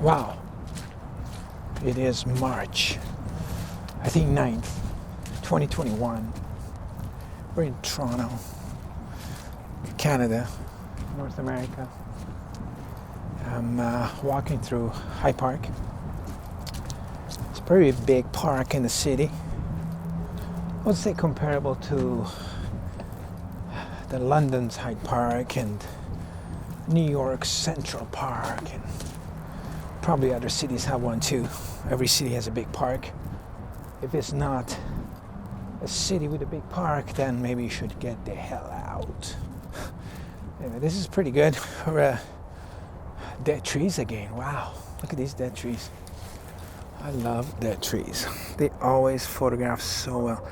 Wow, it is March, I think 9th, 2021. We're in Toronto, Canada, North America. I'm walking through High Park. It's a pretty big park in the city. I would say comparable to the London's Hyde Park and New York's Central Park, and probably other cities have one too. Every city has a big park. If it's not a city with a big park, then maybe you should get the hell out. Anyway, this is pretty good. We're dead trees again. Wow, look at these dead trees. I love dead trees. They always photograph so well.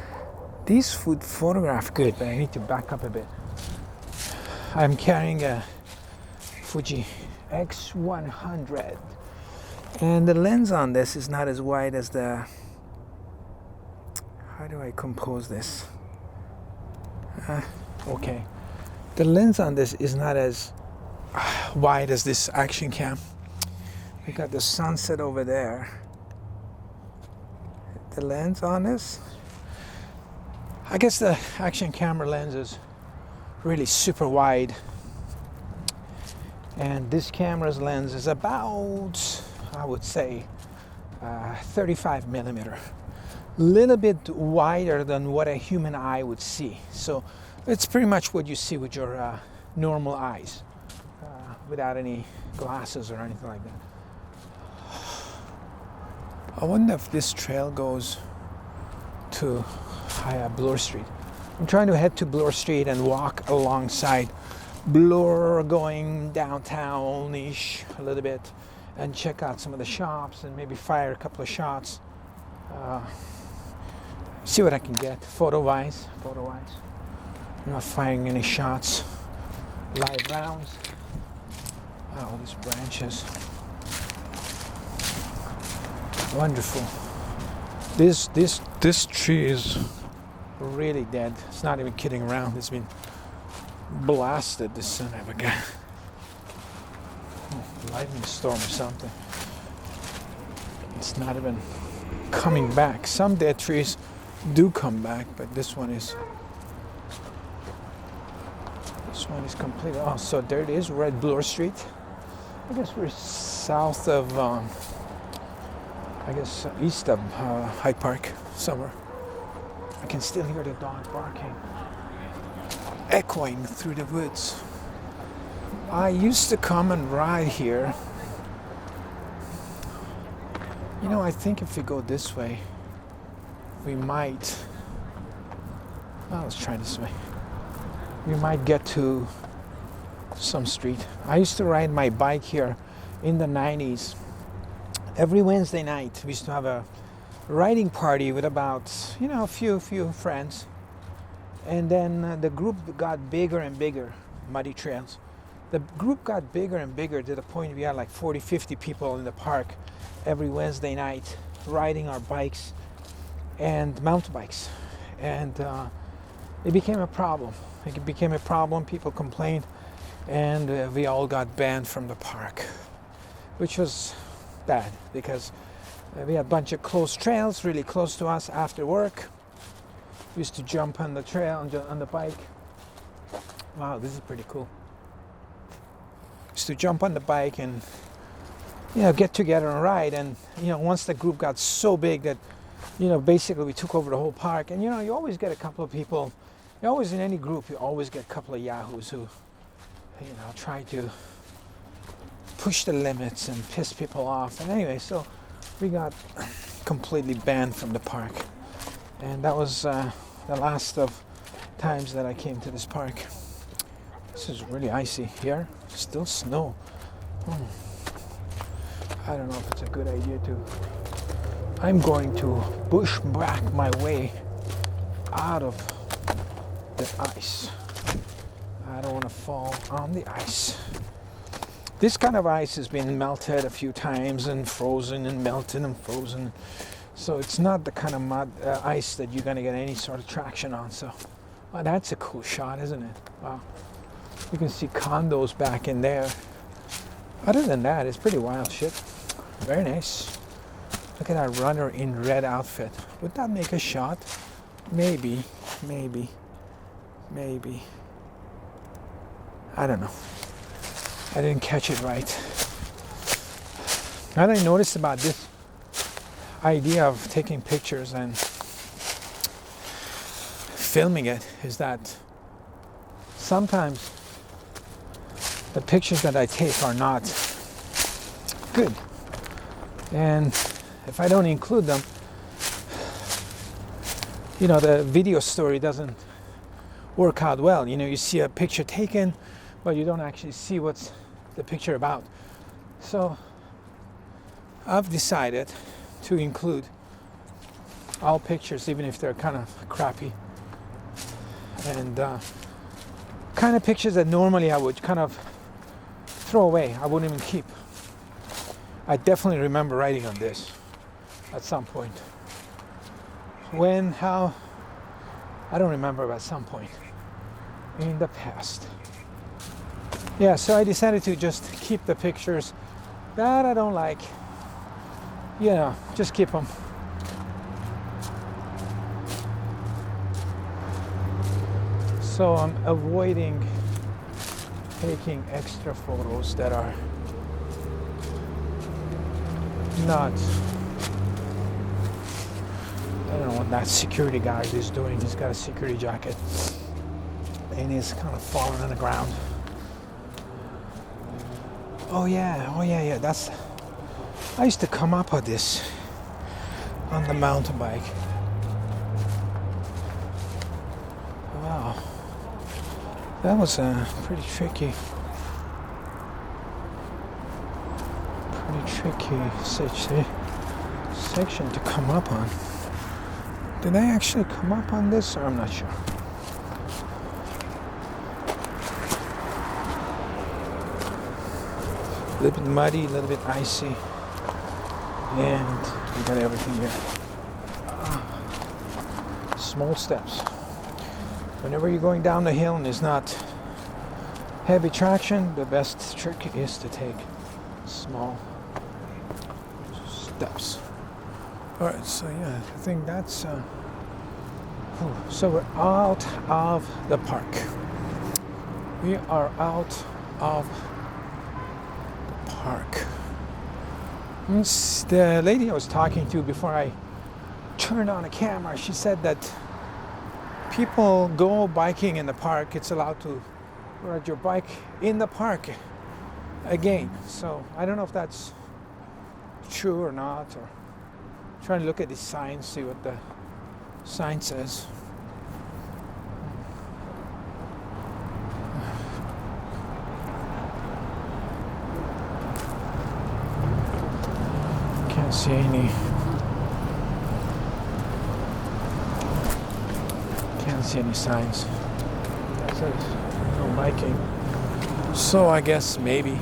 These photograph good, but I need to back up a bit. I'm carrying a Fuji X100, and the lens on this is not as wide as the, how do I compose this? Okay, the lens on this is not as wide as this action cam. We got the sunset over there. The lens on this, I guess the action camera lens is really super wide, and this camera's lens is about, I would say, 35 millimeter, little bit wider than what a human eye would see. So it's pretty much what you see with your normal eyes, without any glasses or anything like that. I wonder if this trail goes to Bloor Street. I'm trying to head to Bloor Street and walk alongside Bloor, going downtown-ish a little bit, and check out some of the shops and maybe fire a couple of shots. See what I can get photo-wise. I'm not firing any shots, live rounds. Oh, these branches. Wonderful. This tree is really dead. It's not even kidding around. It's been blasted, this son of a gun. Lightning storm or something. It's not even coming back. Some dead trees do come back, but this one is completely. Oh, so there it is. We're at Bloor Street. I guess we're south of, east of Hyde Park somewhere. I can still hear the dog barking, echoing through the woods. I used to come and ride here. You know, I think if we go this way, we might, let's try this way. We might get to some street. I used to ride my bike here in the 90s. Every Wednesday night, we used to have a riding party with about, a few friends. And then the group got bigger and bigger, Muddy Trails. The group got bigger and bigger to the point we had like 40, 50 people in the park every Wednesday night riding our bikes and mountain bikes. And it became a problem. People complained, and we all got banned from the park, which was bad because we had a bunch of closed trails really close to us after work. We used to jump on the trail, on the bike. Wow, this is pretty cool. Used to jump on the bike and get together and ride. And once the group got so big that basically we took over the whole park. And you always get a couple of people. You always, in any group, you always get a couple of yahoos who try to push the limits and piss people off. And anyway, so we got completely banned from the park. And that was the last of times that I came to this park. This is really icy here. Still snow. I don't know if it's a good idea to. I'm going to bushwhack my way out of the ice. I don't want to fall on the ice. This kind of ice has been melted a few times and frozen and melted and frozen. So it's not the kind of ice that you're going to get any sort of traction on. So, well, that's a cool shot, isn't it? Wow. You can see condos back in there. Other than that, it's pretty wild shit. Very nice. Look at that runner in red outfit. Would that make a shot? Maybe, maybe, maybe. I don't know. I didn't catch it right. What I noticed about this idea of taking pictures and filming it is that sometimes the pictures that I take are not good. And if I don't include them, you know, the video story doesn't work out well. You know, you see a picture taken, but you don't actually see what's the picture about. So I've decided to include all pictures, even if they're kind of crappy, and kind of pictures that normally I would kind of throw away. I wouldn't even keep. I definitely remember writing on this at some point. When, how, I don't remember, but at some point in the past. Yeah, so I decided to just keep the pictures that I don't like. You know, just keep them. So I'm avoiding taking extra photos that are not, I don't know what that security guard is doing. He's got a security jacket and he's kind of falling on the ground. Oh yeah, that's, I used to come up with this on the mountain bike. Wow, that was pretty tricky section to come up on. Did I actually come up on this? I'm not sure. A little bit muddy, a little bit icy, and we got everything here. Small steps. Whenever you're going down the hill and there's not heavy traction, the best trick is to take small steps. All right, so yeah, I think that's so we're out of the park. We are out of the park. The lady I was talking to before I turned on the camera, she said that people go biking in the park. It's allowed to ride your bike in the park again. So I don't know if that's true or not, or trying to look at the sign, see what the sign says. Can't see any. Can't see any signs. That says no biking. So I guess maybe.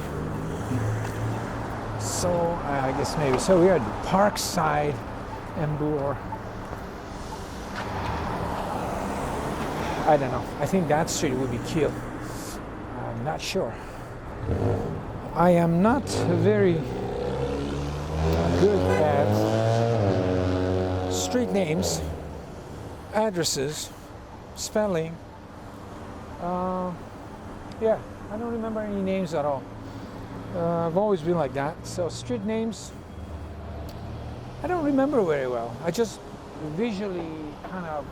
So we are at Parkside and Bloor. I don't know. I think that street would be killed. I'm not sure. I am not very good at street names, addresses, spelling. Yeah, I don't remember any names at all. I've always been like that. So street names, I don't remember very well. I just visually kind of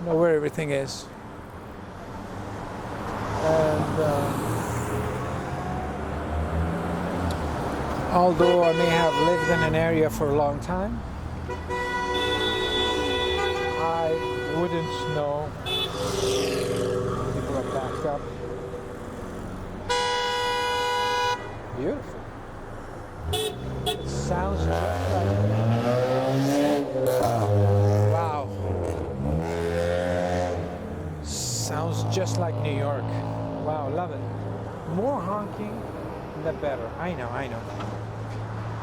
know where everything is. And although I may have lived in an area for a long time, I wouldn't know. People are backed up. Beautiful. It sounds just like, wow. Sounds just like New York. Wow, love it. More honking, the better. I know.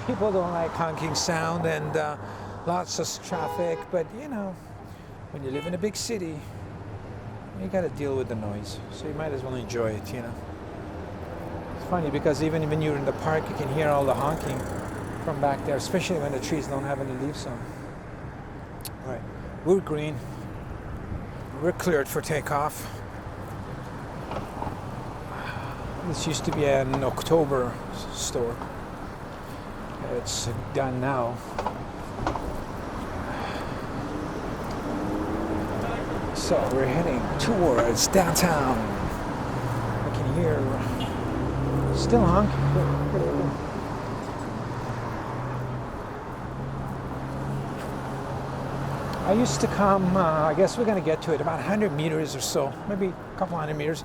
People don't like honking sound and lots of traffic, but you know, when you live in a big city, you gotta deal with the noise. So you might as well enjoy it, you know. Funny because even when you're in the park, you can hear all the honking from back there, especially when the trees don't have any leaves on. All right, we're green. We're cleared for takeoff. This used to be an October store. It's done now. So we're heading towards downtown. I can hear still honk. I used to come, I guess we're going to get to it, about 100 meters or so, maybe a couple hundred meters.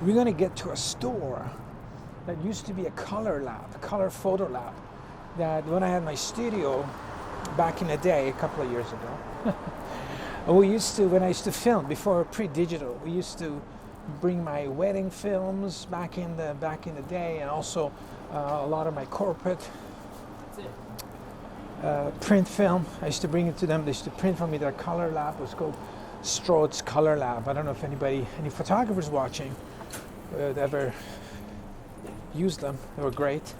We're going to get to a store that used to be a color lab, a color photo lab, that when I had my studio back in the day, a couple of years ago, we used to, when I used to film, before pre-digital, we used to bring my wedding films back in the day, and also a lot of my corporate print film. I used to bring it to them. They used to print for me their color lab. It was called Strode's Color Lab. I don't know if any photographers watching ever used them. They were great.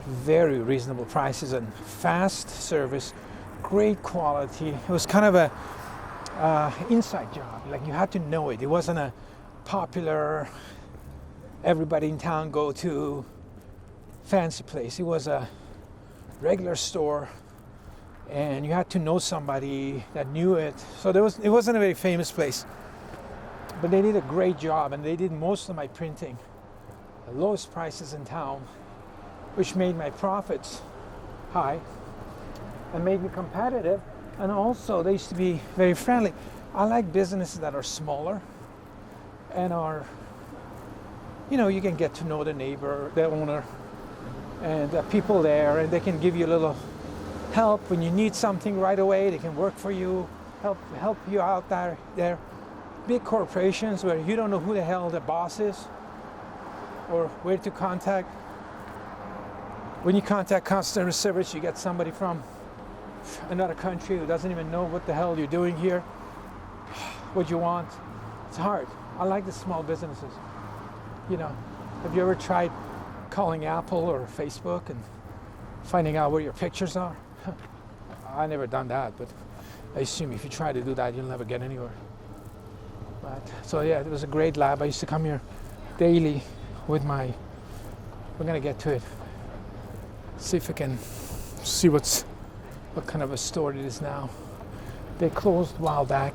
Very reasonable prices and fast service, great quality. It was kind of a inside job. Like, you had to know it. It wasn't a popular, everybody in town go to fancy place. It was a regular store, and you had to know somebody that knew it. So it wasn't a very famous place, but they did a great job, and they did most of my printing. The lowest prices in town, which made my profits high and made me competitive. And also, they used to be very friendly. I like businesses that are smaller and are, you can get to know the neighbor, the owner, and the people there, and they can give you a little help when you need something right away. They can work for you, help you out there. Big corporations where you don't know who the hell the boss is or where to contact. When you contact customer service, you get somebody from another country who doesn't even know what the hell you're doing here, what you want. It's hard. I like the small businesses. Have you ever tried calling Apple or Facebook and finding out where your pictures are? I never done that, but I assume if you try to do that, you'll never get anywhere. So yeah, it was a great lab. I used to come here daily with we're gonna get to it. See if we can see what kind of a store it is now. They closed a while back.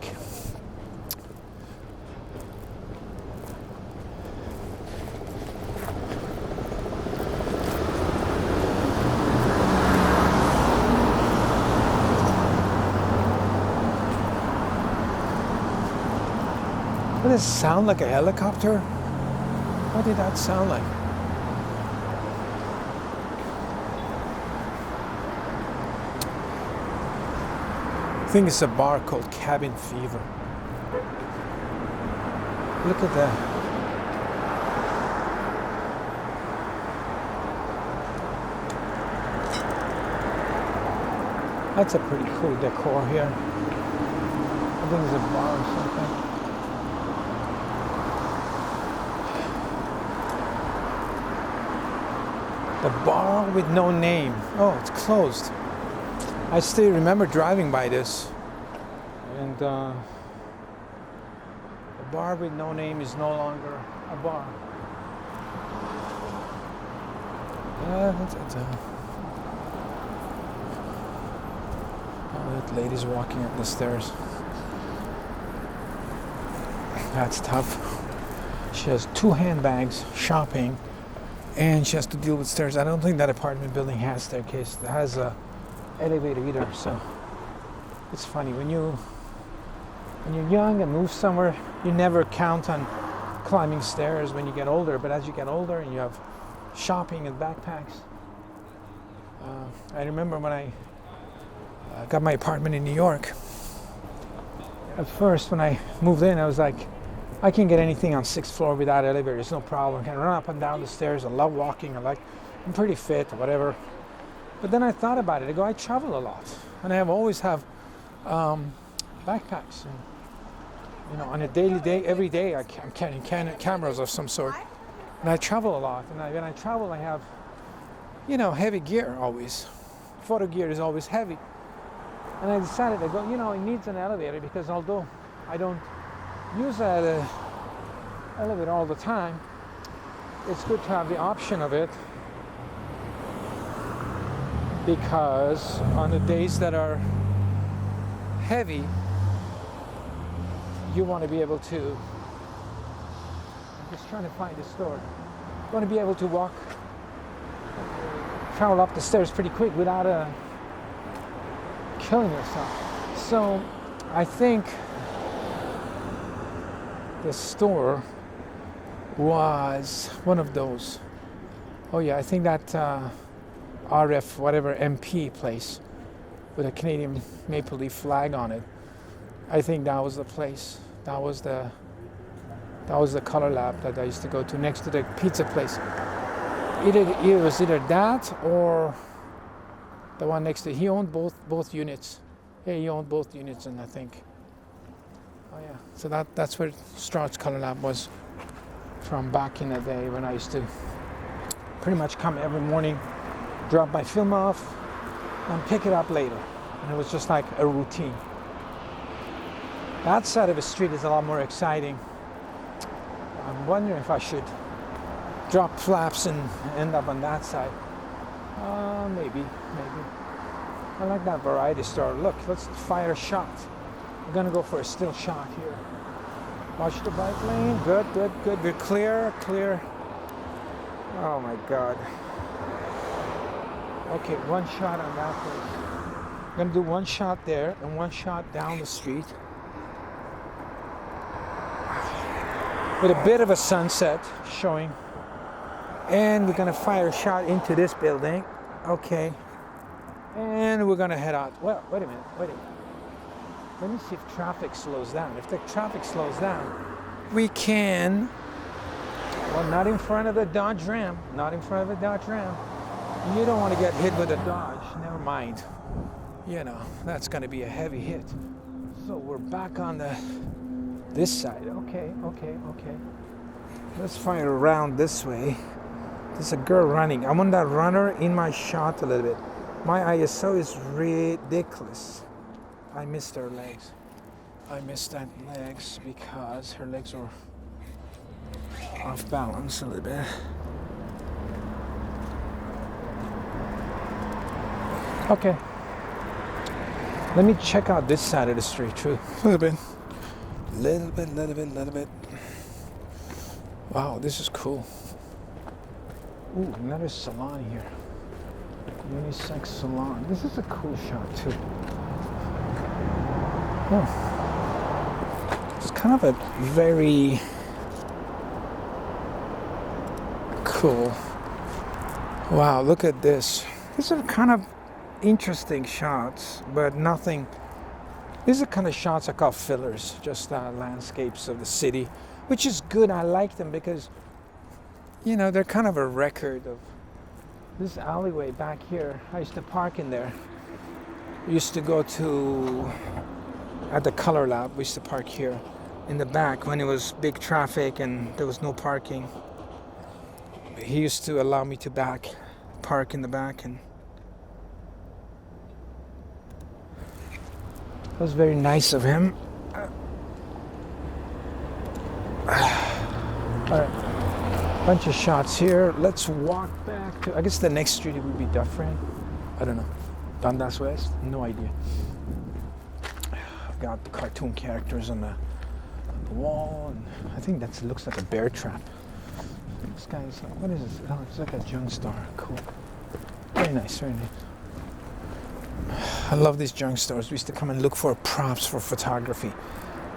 Did it sound like a helicopter? What did that sound like? I think it's a bar called Cabin Fever. Look at that. That's a pretty cool decor here. I think it's a bar or something. The bar with no name. Oh, it's closed. I still remember driving by this. And the bar with no name is no longer a bar. Oh, that lady's walking up the stairs. That's tough. She has 2 handbags, shopping, and she has to deal with stairs. I don't think that apartment building has staircase. It has a elevator either. So it's funny when you're young and move somewhere, you never count on climbing stairs when you get older. But as you get older and you have shopping and backpacks, I remember when I got my apartment in New York. At first, when I moved in, I was like, I can get anything on 6th floor without elevator. It's no problem. I can run up and down the stairs. I love walking. I'm pretty fit, whatever. But then I thought about it. I go, I travel a lot, and I always have backpacks. And, on a daily day, every day, I'm carrying cameras of some sort. And I travel a lot. And when I travel, I have, heavy gear always. photo gear is always heavy. And I decided to go, it needs an elevator, because although I don't use an elevator all the time, it's good to have the option of it, because on the days that are heavy, you want to be able to, I'm just trying to find the store, you want to be able to travel up the stairs pretty quick without killing yourself. So I think the store was one of those. Oh yeah, I think that RF whatever MP place with a Canadian maple leaf flag on it, I think that was the place. That was the color lab that I used to go to next to the pizza place. It was either that or the one next to. He owned both units. Yeah, he owned both units, and I think. Oh yeah. So that's where Stroud's Color Lab was from back in the day, when I used to pretty much come every morning, drop my film off, and pick it up later. And it was just like a routine. That side of the street is a lot more exciting. I'm wondering if I should drop flaps and end up on that side. Maybe. I like that variety store. Look, let's fire a shot. We're gonna go for a still shot here. Watch the bike lane. Good. We're clear. Oh my God. Okay, one shot on that place. I'm gonna do one shot there and one shot down the street. With a bit of a sunset showing. And we're gonna fire a shot into this building. Okay. And we're gonna head out. Well, wait a minute. Let me see if traffic slows down. If the traffic slows down, we can, well, not in front of the Dodge Ram. You don't want to get hit with a Dodge. Never mind. That's gonna be a heavy hit. So we're back on this side. Okay. Let's fire around this way. There's a girl running. I want that runner in my shot a little bit. My ISO is ridiculous. I missed her legs. Because her legs were off balance a little bit. Okay. Let me check out this side of the street too. A little bit. Wow, this is cool. Ooh, another salon here. Unisex salon. This is a cool shot too. Oh. It's kind of a very cool. Wow, look at this. These are kind of interesting shots, but nothing. These are kind of shots I call fillers, just landscapes of the city, which is good. I like them because, they're kind of a record of this alleyway back here. I used to park in there. We used to go at the Color Lab, we used to park here in the back when it was big traffic and there was no parking. He used to allow me to park in the back, and it was very nice of him. All right, bunch of shots here. Let's walk back to, I guess the next street would be Dufferin. I don't know. Dundas West? No idea. I've got the cartoon characters on the wall, and I think that looks like a bear trap. This guy's, what is this? Oh, it's like a junk store. Cool. Very nice. I love these junk stores. We used to come and look for props for photography.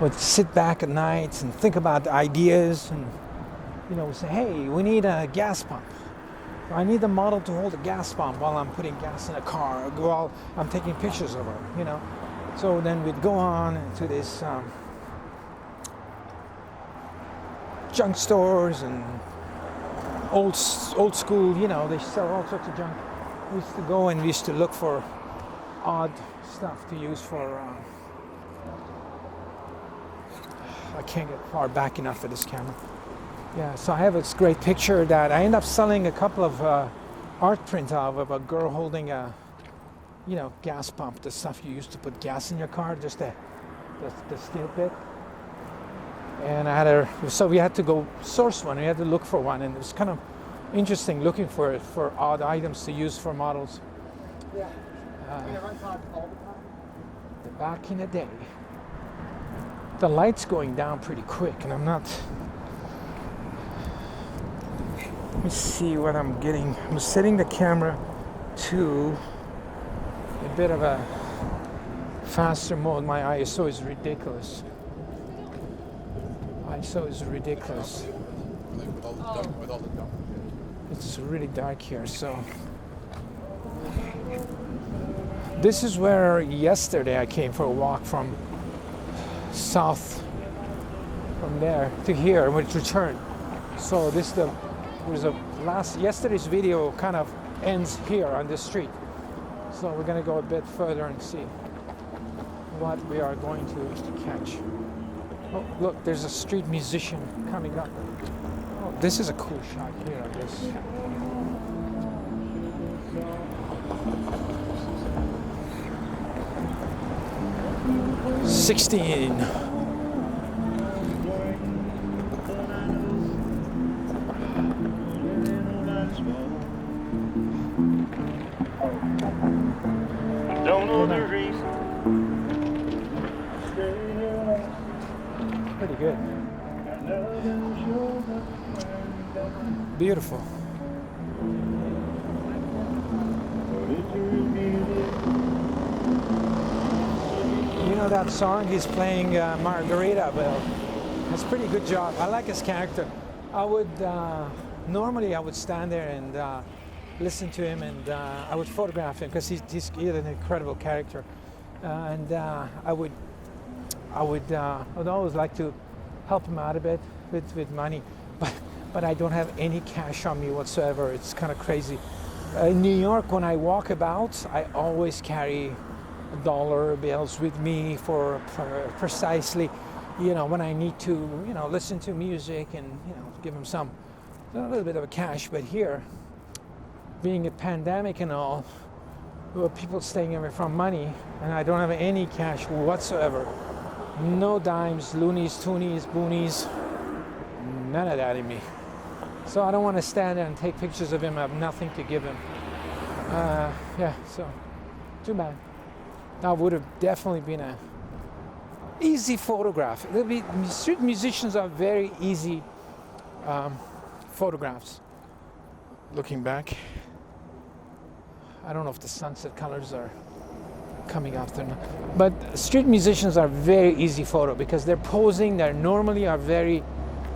We'd sit back at night and think about the ideas, and we say, hey, we need a gas pump. I need the model to hold a gas pump while I'm putting gas in a car, while I'm taking pictures of her, So then we'd go on to this junk stores and old school, they sell all sorts of junk. We used to go and we used to look for odd stuff to use for, I can't get far back enough for this camera. Yeah, so I have this great picture that I end up selling a couple of art print of a girl holding a you know, gas pump, the stuff you used to put gas in your car, just the steel bit. And so we had to go source one. We had to look for one, and it was kind of interesting looking for odd items to use for models. Yeah. Back in the day, the light's going down pretty quick, and I'm not. Let me see what I'm getting. I'm setting the camera to a bit of a faster mode. My ISO is ridiculous. ISO is ridiculous. It's really dark here, so. This is where yesterday I came for a walk from south, from there to here, and would return. So this yesterday's video kind of ends here on this street. So we're gonna go a bit further and see what we are going to catch. Oh, look, there's a street musician coming up. Oh, this is a cool shot here, I guess. 16. Don't know the reason. Pretty good. Beautiful. You know that song he's playing, Margarita Bell. That's a pretty good job. I like his character. I would normally I would stand there and listen to him, and I would photograph him because he's an incredible character. And I would always like to help him out a bit with money, but I don't have any cash on me whatsoever. It's kind of crazy. In New York, when I walk about, I always carry dollar bills with me for precisely, you know, when I need to, you know, listen to music and, you know, give them a little bit of a cash. But here, being a pandemic and all, people staying away from money, and I don't have any cash whatsoever. No dimes, loonies, toonies, boonies, none of that in me. So I don't want to stand there and take pictures of him. I have nothing to give him. Yeah, so too bad. That would have definitely been a easy photograph. Street musicians are very easy photographs. Looking back, I don't know if the sunset colors are coming after now, but street musicians are very easy photo because they're posing. They normally are very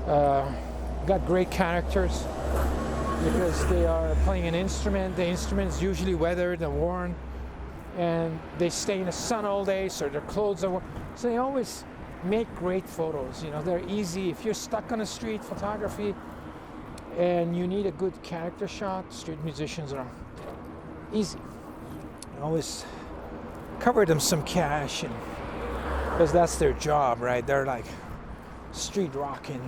got great characters because they are playing an instrument. The instrument is usually weathered and worn, and they stay in the sun all day, so their clothes are worn. So they always make great photos. You know, they're easy. If you're stuck on a street photography and you need a good character shot, street musicians are easy. You always cover them some cash, and because that's their job, right? They're like street rocking,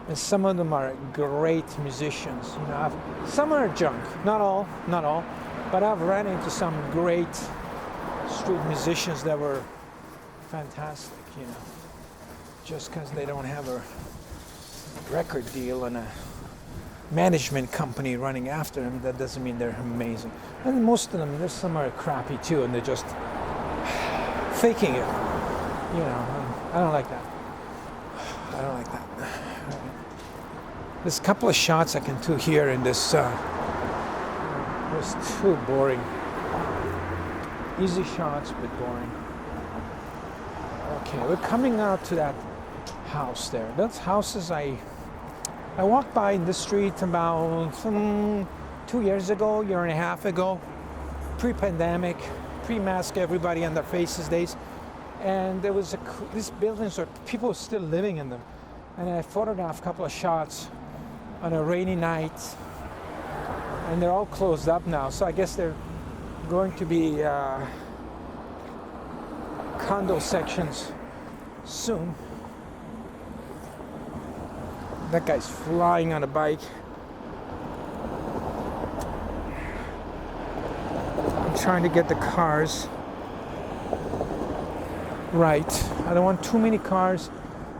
and some of them are great musicians. You know, some are junk, not all, but I've ran into some great street musicians that were fantastic. You know, just because they don't have a record deal and a management company running after them, that doesn't mean they're amazing. And most of them, there's some are crappy too, and they're just faking it. You know, I don't like that. I don't like that. There's a couple of shots I can do here in this. It's too boring. Easy shots, but boring. Okay, we're coming out to that house there. Those houses I walked by in the street about 2 years ago, year and a half ago, pre-pandemic, pre-mask everybody on their faces days, and there was these buildings where people were still living in them, and I photographed a couple of shots on a rainy night, and they're all closed up now, so I guess they're going to be condo sections soon. That guy's flying on a bike. I'm trying to get the cars right. I don't want too many cars.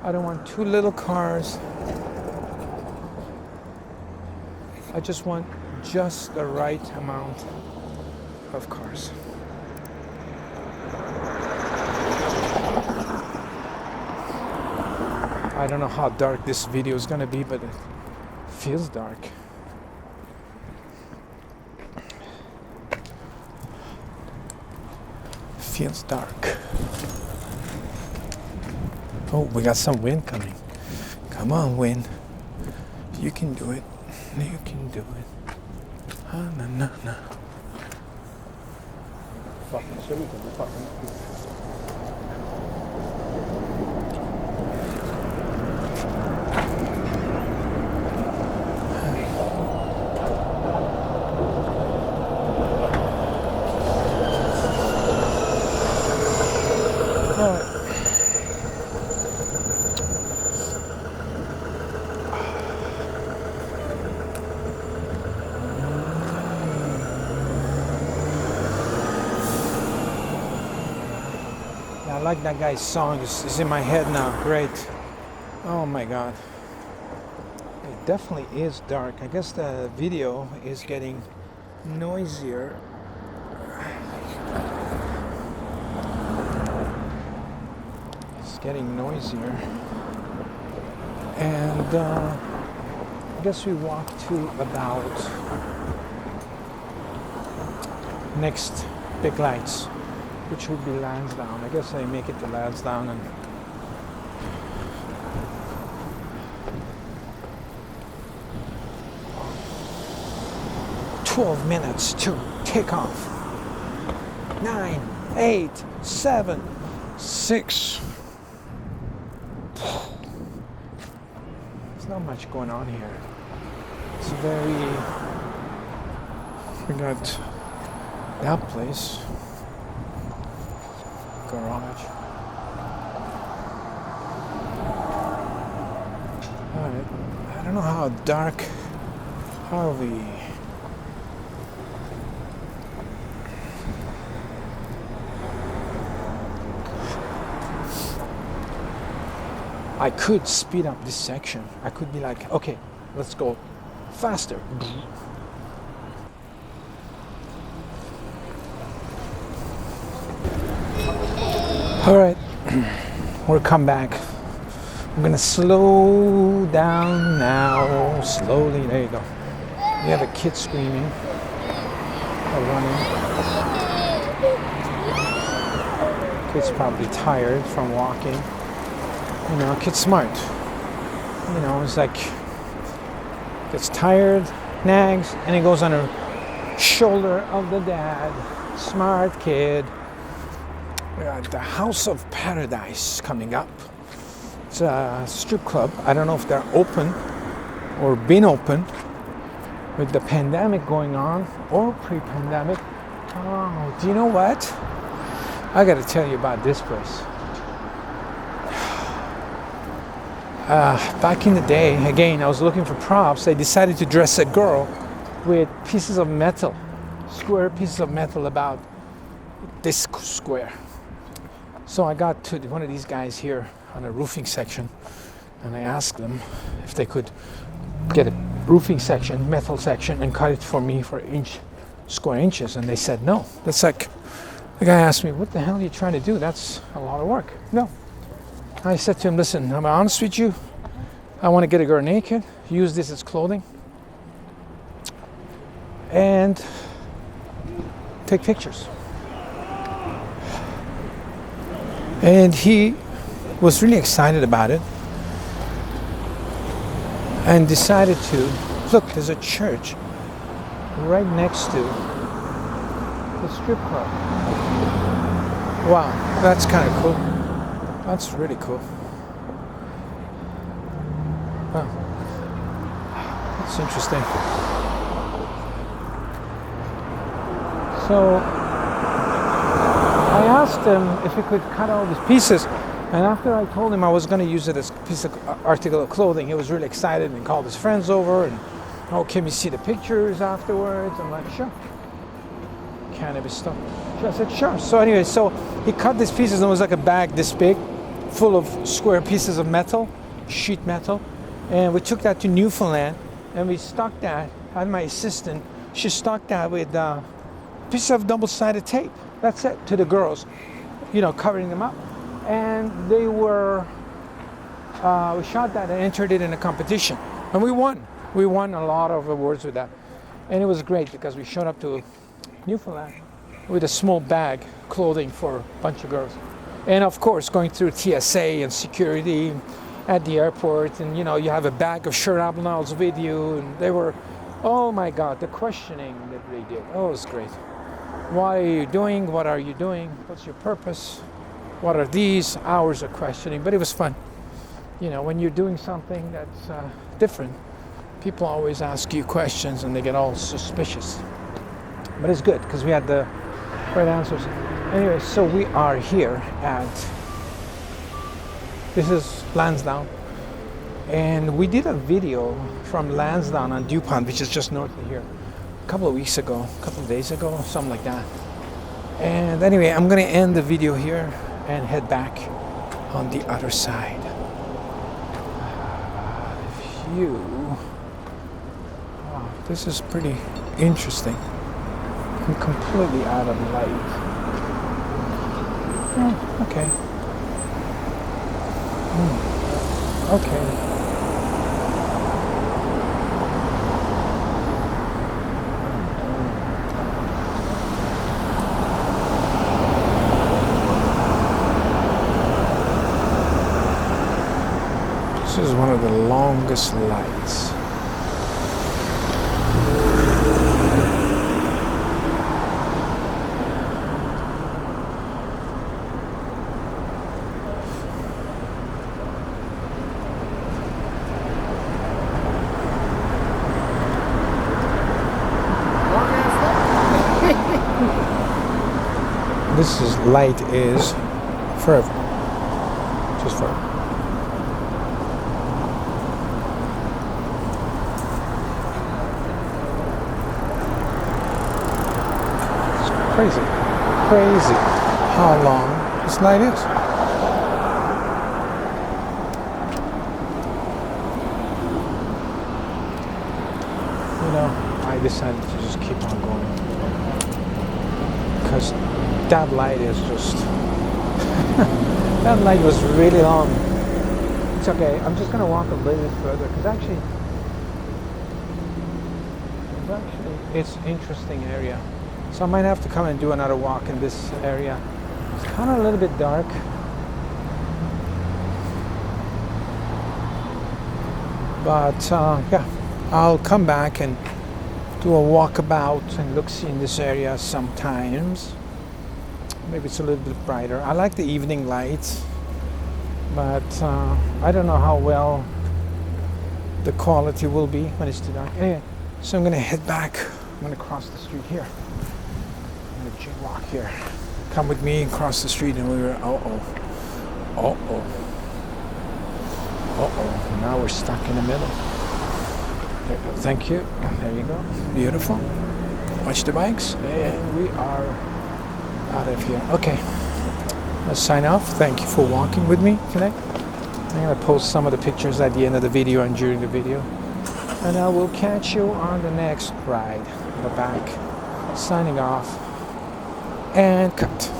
I don't want too little cars. I just want just the right amount of cars. I don't know how dark this video is gonna be, but it feels dark. Feels dark. Oh, we got some wind coming. Come on, wind. You can do it. You can do it. Ah, na na na. I like that guy's song. It's in my head now. Great. Oh my God. It definitely is dark. I guess the video is getting noisier. It's getting noisier. And I guess we walk to about next big lights, which would be Lansdown. I guess I make it to Lansdown and 12 minutes to take off. 9, 8, 7, 6. There's not much going on here. It's very... We got that place. Garage. Alright. I don't know how dark are we. I could speed up this section. I could be like, okay, let's go faster. All right, we'll come back. I'm gonna slow down now, slowly. There you go. We have a kid screaming or running. Kid's probably tired from walking. You know, kid's smart. You know, it's like gets tired, nags, and it goes on the shoulder of the dad. Smart kid. We got the House of Paradise coming up. It's a strip club. I don't know if they're open or been open with the pandemic going on or pre-pandemic. Oh, do you know what? I got to tell you about this place. Back in the day, again, I was looking for props. I decided to dress a girl with pieces of metal, square pieces of metal about this square. So I got to one of these guys here on a roofing section, and I asked them if they could get a roofing section, metal section, and cut it for me for square inches, and they said no. That's like, the guy asked me, what the hell are you trying to do? That's a lot of work. No. I said to him, listen, I'm honest with you. I want to get a girl naked, use this as clothing, and take pictures. And he was really excited about it and decided to, look, there's a church right next to the strip club. Wow, that's kind of cool. That's really cool. Wow, that's interesting. So I asked him if he could cut all these pieces, and after I told him I was going to use it as a piece of article of clothing, he was really excited and called his friends over and, oh, can we see the pictures afterwards? I'm like, sure. cannabis stuff. I said, sure. So anyway, so he cut these pieces, and it was like a bag this big, full of square pieces of metal, sheet metal. And we took that to Newfoundland, and we stuck that, I had my assistant, she stuck that with a piece of double-sided tape. That's it, to the girls, you know, covering them up. And they were, we shot that and entered it in a competition. And we won. We won a lot of awards with that. And it was great because we showed up to Newfoundland with a small bag, clothing for a bunch of girls. And of course, going through TSA and security at the airport, and you know, you have a bag of Sherabnals with you, and they were, oh my God, the questioning that they did. Oh, it was great. Why are you doing? What are you doing? What's your purpose? What are these? Hours of questioning, but it was fun. You know, when you're doing something that's different, people always ask you questions and they get all suspicious. But it's good because we had the right answers. Anyway, so we are here at, this is Lansdown, and we did a video from Lansdown on DuPont, which is just north of here, a couple of weeks ago, a couple of days ago, something like that. And anyway, I'm gonna end the video here and head back on the other side. View. Wow, this is pretty interesting. I'm completely out of light. Oh, okay. Okay. This is one of the longest lights. This is light is forever, just forever. It's crazy, crazy how long this light is. You know, I decided to just keep on going because that light is just that light was really long. It's okay, I'm just gonna walk a little bit further because actually it's interesting area, so I might have to come and do another walk in this area. It's kind of a little bit dark, but yeah, I'll come back and do a walkabout and look-see in this area sometimes. Maybe it's a little bit brighter. I like the evening lights, but I don't know how well the quality will be when it's too dark. Anyway, so I'm gonna head back. I'm gonna cross the street here. I'm gonna walk here. Come with me and cross the street, and we were, now we're stuck in the middle. There you go. Thank you. There you go. Beautiful. Watch the bikes. And we are out of here. Okay, let's sign off. Thank you for walking with me today. I'm gonna post some of the pictures at the end of the video and during the video, and I will catch you on the next ride. We're back. Signing off and cut.